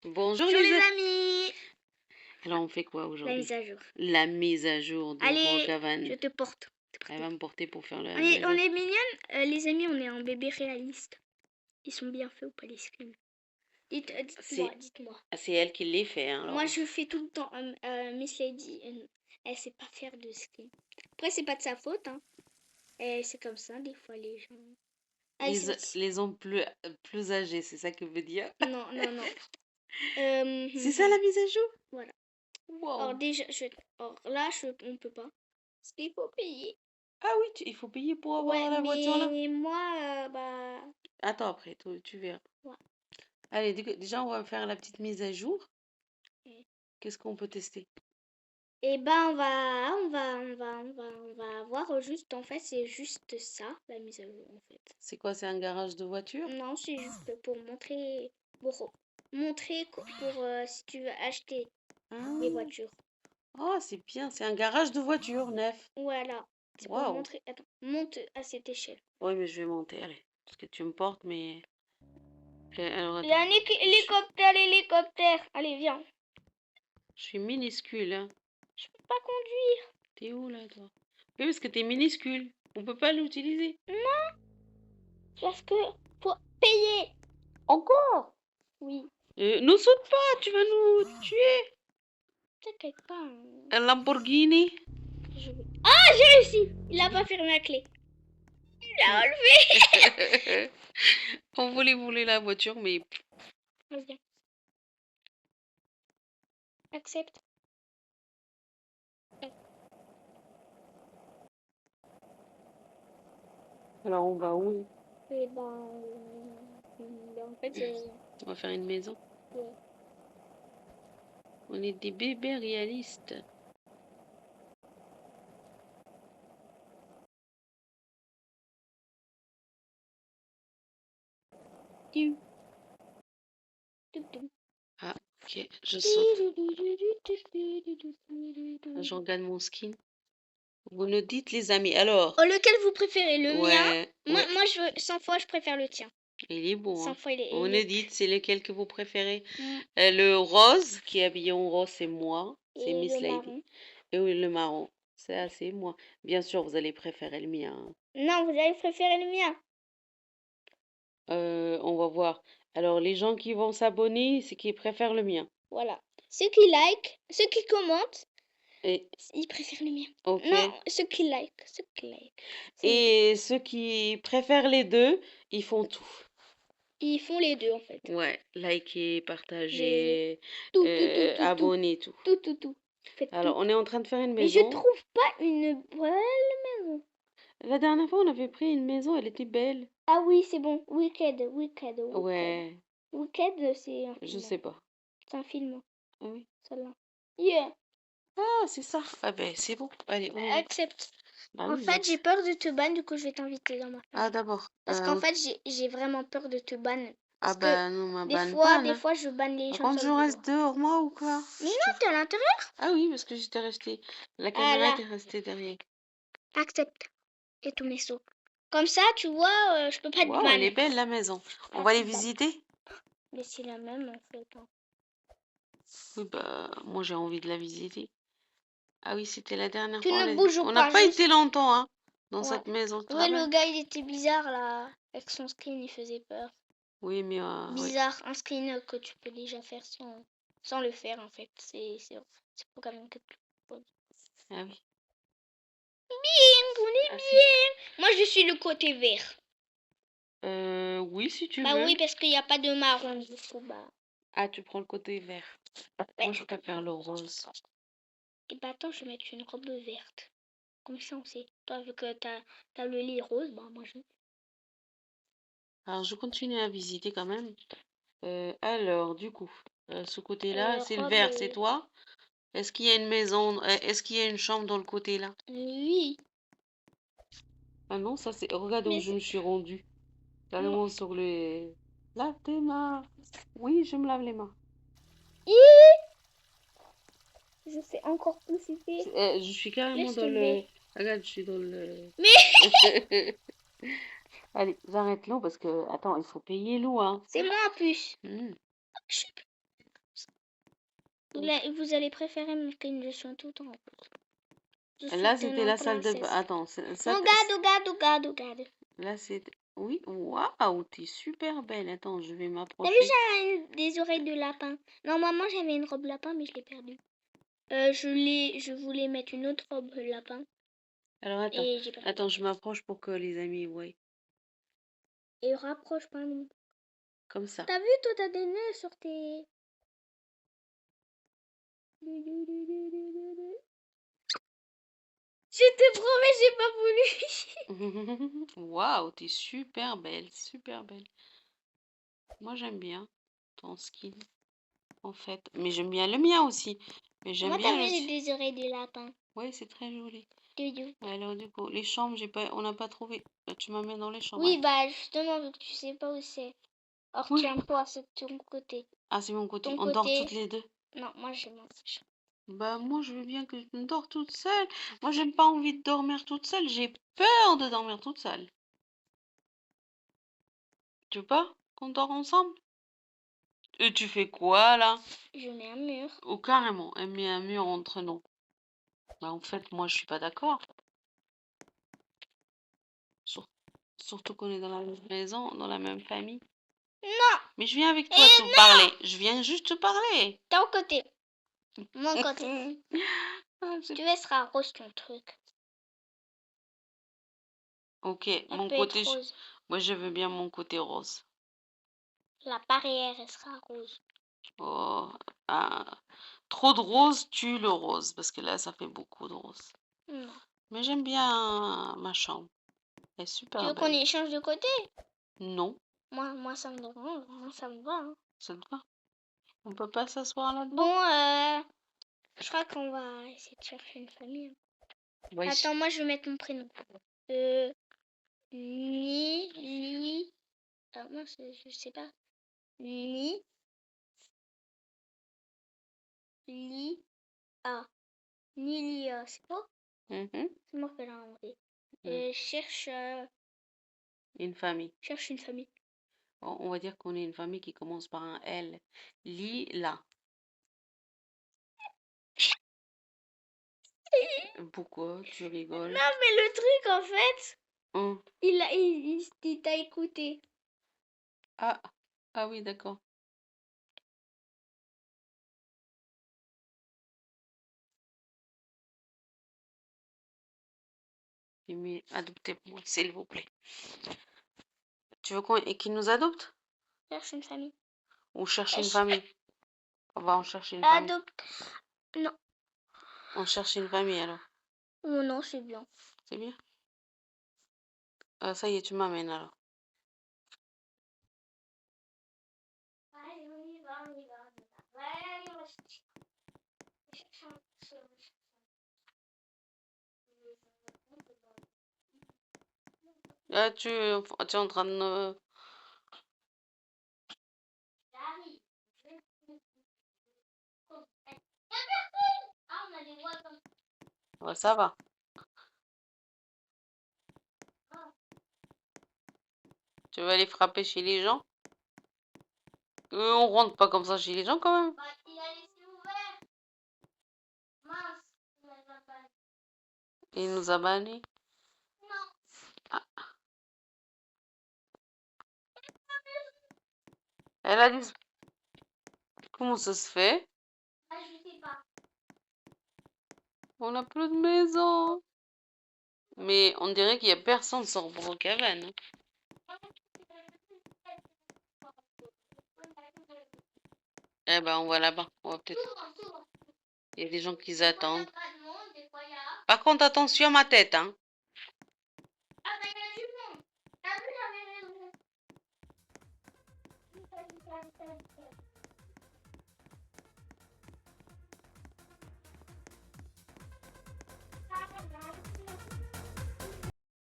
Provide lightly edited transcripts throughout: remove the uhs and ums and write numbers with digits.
Bonjour Bonjour les les amis. amis. Alors on fait quoi La aujourd'hui? mise à jour. La mise à jour de Allez, Rocavan. je te porte. Elle va me porter pour faire la On mise à est jour. mignonnes, les amis, on est en bébé réaliste. Ils sont bien faits ou pas les screens? Dites-moi. C'est elle qui les fait. Hein, alors. Moi je fais tout le temps. Miss Lady, elle sait pas faire de screen. Après c'est pas de sa faute, hein. Et c'est comme ça des fois les gens. Ah, les hommes plus âgés, c'est ça que veut dire? Non. C'est ça la mise à jour? Voilà. Wow. Alors déjà, là on peut pas. Parce qu'il faut payer. Ah oui, il faut payer pour avoir la voiture là? Mais moi, bah... Attends après, tu verras. Ouais. Allez, déjà on va faire la petite mise à jour. Qu'est-ce qu'on peut tester? Eh ben, on va voir juste, en fait, c'est juste ça, la mise à jour, en fait. C'est quoi, c'est un garage de voiture? Non, c'est juste pour montrer, pour si tu veux acheter des voitures. Oh, c'est bien, c'est un garage de voiture neuf. Voilà, c'est pour montrer, attends, monte à cette échelle. Oui, mais je vais monter, allez, parce que tu me portes, mais... Alors, Il y a un hélicoptère, allez, viens. Je suis minuscule, hein. Je peux pas conduire. T'es où, là, toi? Oui, parce que t'es minuscule. On peut pas l'utiliser. Non, parce que faut payer. Encore? Oui. Ne saute pas, tu vas nous tuer. T'inquiète pas. Un Lamborghini? Ah, j'ai réussi. Il a pas fermé la clé. Il a enlevé. On voulait voler la voiture, mais... Viens. Accepte. Alors, on va où? Eh ben, en fait, On va faire une maison. ouais. On est des bébés réalistes. Ah, ok, je saute. Je regarde mon skin. Vous nous dites, les amis. Alors, Oh, lequel vous préférez? Le mien? Moi, ouais. 100 fois, je préfère le tien. Il est beau. 100 Hein. fois, Vous nous dites, c'est lequel que vous préférez. Mm. Le rose, qui est habillé en rose, c'est moi. C'est Et Miss le Lady. marron? Et oui, le marron. C'est moi. Bien sûr, vous allez préférer le mien. Hein. Non, vous allez préférer le mien. On va voir. Alors, les gens qui vont s'abonner, c'est qui préfèrent le mien. Voilà. Ceux qui like, ceux qui commentent, Et... ils préfèrent le mien. Ok. Non, ceux qui like. Et ceux qui préfèrent les deux, ils font tout. Ils font les deux, en fait. Ouais, liker, partager, Tout. abonner, tout. Tout. Alors, on est en train de faire une Mais je maison. trouve pas une belle maison. La dernière fois, on avait pris une maison, elle était belle. Ah oui, c'est bon. Wicked. Ouais, Wicked, c'est un film. je sais pas. C'est un film, Ah oui. celle-là. Yeah. Ah, c'est ça. Ah ben, c'est bon. Allez, on y va. Accepte. Bah En oui, fait, j'ai peur de te ban, du coup, je vais t'inviter dans ma famille. Ah, d'abord. Parce qu'en fait, j'ai vraiment peur de te ban. Ah Parce bah que non, ma des banne fois, pas, des là. fois, je banne les Par gens contre, je sur le reste dehors, moi, ou quoi? Mais non, t'es à l'intérieur. Ah oui, parce que j'étais restée. La caméra était restée derrière. Accepte. Et tous mes sauts. Comme ça, tu vois, je peux pas te Waouh, ban. elle est belle, la maison. On va les visiter? Mais c'est la même, en fait. Hein. Oui, bah, moi, j'ai envie de la visiter. Ah oui, c'était la dernière Tu fois. ne bouges On n'a pas été longtemps, hein, dans Ouais. cette maison de Ouais, travail. le gars, il était bizarre, là. Avec son screen, il faisait peur. Oui, mais... Bizarre, un screen que tu peux déjà faire sans le faire, en fait. C'est pour quand même quelque chose. Ah oui. Bien, on est bien. Moi, je suis le côté vert. Oui, si tu Bah veux. oui, parce qu'il n'y a pas de marron, du coup, bah... Ah, tu prends le côté vert. Moi, je préfère le rose. Et bah attends, je vais mettre une robe verte. Comme ça, on sait. Toi, vu que t'as le lit rose, bah moi, je... Alors, je continue à visiter quand même. Alors, du coup, ce côté-là, c'est le robe, vert, c'est toi? Est-ce qu'il y a une maison, est-ce qu'il y a une chambre dans le côté-là? Oui. Ah non, ça c'est... Regarde où Mais je me suis rendue. Carrément Non. sur le... Lave tes mains. Oui, je me lave les mains. Je sais encore plus citer. Je suis carrément Laisse dans tomber. le... Regarde, je suis dans le... Mais Allez, j'arrête l'eau parce que... Attends, il faut payer l'eau, hein. c'est moi en plus. Hmm. Vous allez préférer mon skin, je suis tout en fait. Je suis Là, c'était une la salle de bain. princesse. Attends, ça, Regarde. là, c'était... Oui, waouh, t'es super belle. Attends, je vais T'as vu, m'approcher. j'ai des oreilles de lapin. Normalement, j'avais une robe lapin, mais je l'ai perdue. Je voulais mettre une autre robe lapin. Alors, attends. Et j'ai perdu. Attends, je m'approche pour que les amis voient. Et rapproche pas nous. Comme ça. T'as vu, toi, t'as des nœuds sur tes... Je te promets, j'ai pas voulu. Waouh, t'es super belle, super belle. Moi, j'aime bien ton skin, en fait. Mais j'aime bien le mien aussi. Mais j'aime Moi, bien t'as vu, le... j'ai des oreilles de lapin. Oui, c'est très joli. Doudou. Alors, du coup, les chambres, on n'a pas trouvé. Tu m'amènes dans les chambres. Oui, bah, justement, vu que tu sais pas où c'est. Or, Oui. tiens-toi, c'est de ton côté. Ah, c'est mon côté. Ton On dort côté. toutes les deux. Non, moi, j'ai mon chambre. Bah, moi, je veux bien que tu dors toute seule. Moi, j'ai pas envie de dormir toute seule. J'ai peur de dormir toute seule. Tu veux pas qu'on dort ensemble? Et tu fais quoi, là? Je mets un mur. Ou carrément, elle met un mur entre nous. Bah, en fait, moi, je suis pas d'accord. Surtout qu'on est dans la même maison, dans la même famille. Non! Mais je viens avec toi te parler. Je viens juste te parler. Ton côté. Mon côté. Ah, Tu veux, sera rose ton truc. ok, Elle mon peut côté, être rose. moi je veux bien mon côté rose. La barrière, elle sera rose. Oh, ah, trop de rose tue le rose, parce que là ça fait beaucoup de rose. Non. Mais j'aime bien ma chambre. Elle est super Tu veux belle. qu'on échange de côté? Non, Moi, ça me dérange. Moi, ça me va. Hein. ça te va? On peut pas s'asseoir là-dedans? Bon, je crois qu'on va essayer de chercher une famille. Oui. Attends, moi, je vais mettre mon prénom. Li. Moi, je sais pas. Li. Nilia, c'est quoi? Mhm. C'est moi qui l'ai inventé. Cherche Une famille. cherche une famille. On va dire qu'on est une famille qui commence par un L. Lila. Pourquoi tu rigoles? Non, mais le truc, en fait, Hein? il t'a écouté. Ah, ah oui, d'accord. Mais adoptez-moi, s'il vous plaît. Tu veux qu'il nous adopte? Cherche une famille. Ou chercher une famille? On va en chercher une famille. Adopte. Non. On cherche une famille alors. Oh non, c'est bien. C'est bien? Ça y est, tu m'amènes alors. Allez, on y va. Allez, on va chercher. Là, tu es en train de... J'arrive. Ah, on a des voix comme ça. Ouais, ça va. Tu veux aller frapper chez les gens? On rentre pas comme ça chez les gens quand même. Bah, il a laissé ouvert. Mince, il a pas banni. Il nous a bannis. Non. Ah. Elle a dit... Comment ça se fait? Ah, je sais pas. On n'a plus de maison. Mais on dirait qu'il y a personne sur Brookhaven. Hein. Eh ben, on va là-bas. On va peut-être... Il y a des gens qui attendent. Par contre, attention à ma tête, hein. Ah, bah, il y a du monde. T'as vu, j'avais raison.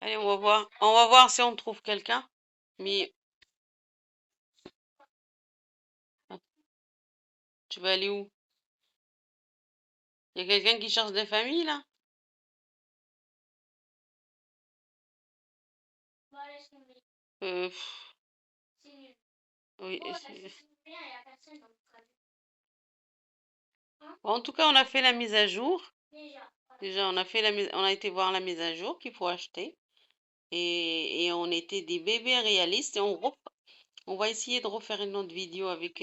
Allez, on va voir. On va voir si on trouve quelqu'un. Mais... Tu vas aller où? Il y a quelqu'un qui cherche des familles, là? Bon, laisse tomber. C'est nul. Oui, Bon, ça suffit bien, il y a personne dans le trajet. En tout cas, on a fait la mise à jour. Déjà. Déjà, on a été voir la mise à jour qu'il faut acheter. Et on était des bébés réalistes. Et on va essayer de refaire une autre vidéo avec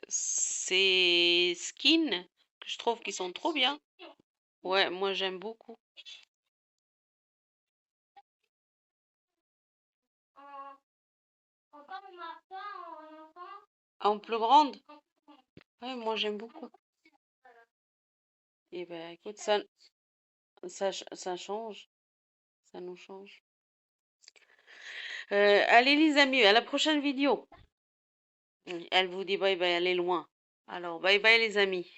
ces skins que je trouve qu'ils sont trop bien. Ouais, moi j'aime beaucoup. Encore on m'a pas en enfant. En plus grande? Ouais, moi j'aime beaucoup. Et ben écoute, ça change. Ça nous change. Allez les amis, à la prochaine vidéo. Elle vous dit bye bye, elle est loin. Alors bye bye les amis.